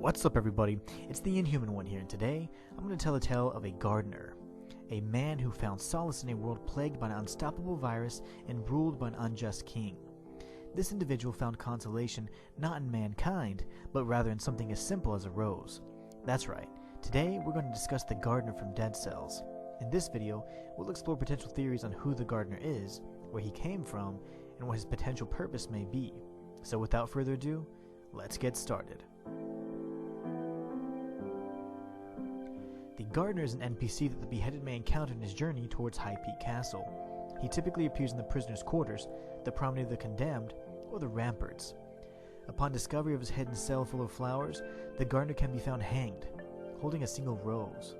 What's up, everybody? It's the Inhuman one here, and today I'm going to tell the tale of a gardener, a man who found solace in a world plagued by an unstoppable virus and ruled by an unjust king. This individual found consolation not in mankind, but rather in something as simple as a rose. That's right, today we're going to discuss the gardener from Dead Cells. In this video, we'll explore potential theories on who the gardener is, where he came from, and what his potential purpose may be. So without further ado, let's get started. The gardener is an NPC that the beheaded may encounter in his journey towards High Peak Castle. He typically appears in the prisoner's quarters, the promenade of the condemned, or the ramparts. Upon discovery of his hidden cell full of flowers, the gardener can be found hanged, holding a single rose.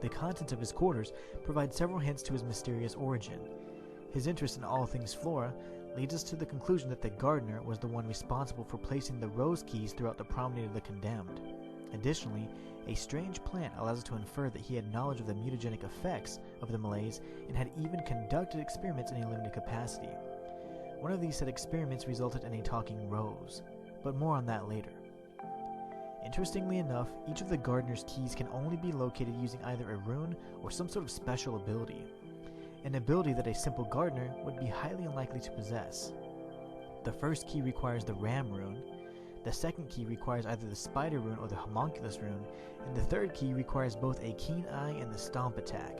The contents of his quarters provide several hints to his mysterious origin. His interest in all things flora leads us to the conclusion that the gardener was the one responsible for placing the rose keys throughout the promenade of the condemned. Additionally, a strange plant allows us to infer that he had knowledge of the mutagenic effects of the malaise and had even conducted experiments in a limited capacity. One of these said experiments resulted in a talking rose, but more on that later. Interestingly enough, each of the gardener's keys can only be located using either a rune or some sort of special ability, an ability that a simple gardener would be highly unlikely to possess. The first key requires the Ram rune, the second key requires either the Spider rune or the Homunculus rune, and the third key requires both a Keen Eye and the Stomp attack.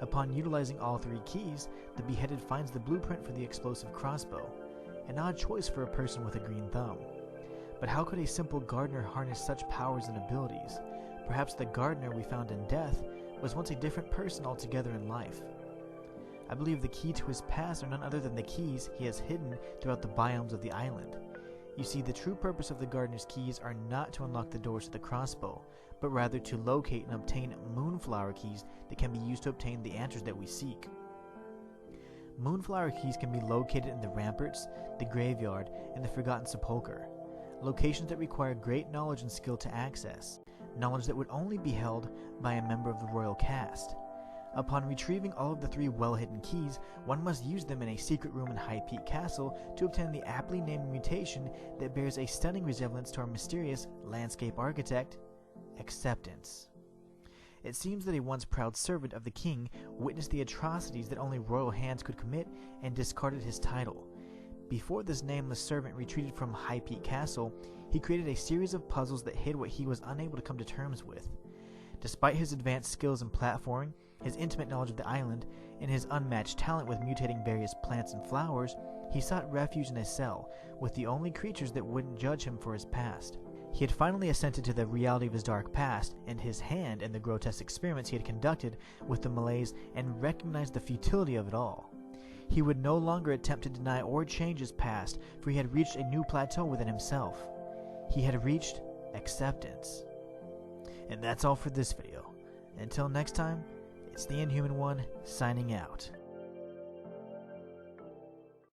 Upon utilizing all three keys, the beheaded finds the blueprint for the explosive crossbow, an odd choice for a person with a green thumb. But how could a simple gardener harness such powers and abilities? Perhaps the gardener we found in death was once a different person altogether in life. I believe the key to his past are none other than the keys he has hidden throughout the biomes of the island. You see, the true purpose of the gardener's keys are not to unlock the doors to the crossbow, but rather to locate and obtain moonflower keys that can be used to obtain the answers that we seek. Moonflower keys can be located in the ramparts, the graveyard, and the Forgotten Sepulchre, locations that require great knowledge and skill to access, knowledge that would only be held by a member of the royal caste. Upon retrieving all of the three well-hidden keys, one must use them in a secret room in High Peak Castle to obtain the aptly named mutation that bears a stunning resemblance to our mysterious landscape architect, Acceptance. It seems that a once proud servant of the king witnessed the atrocities that only royal hands could commit and discarded his title. Before this nameless servant retreated from High Peak Castle, he created a series of puzzles that hid what he was unable to come to terms with. Despite his advanced skills in platforming, his intimate knowledge of the island, and his unmatched talent with mutating various plants and flowers, he sought refuge in a cell with the only creatures that wouldn't judge him for his past. He had finally assented to the reality of his dark past and his hand in the grotesque experiments he had conducted with the malaise and recognized the futility of it all. He would no longer attempt to deny or change his past, for he had reached a new plateau within himself. He had reached acceptance. And that's all for this video. Until next time, it's the Inhuman one, signing out.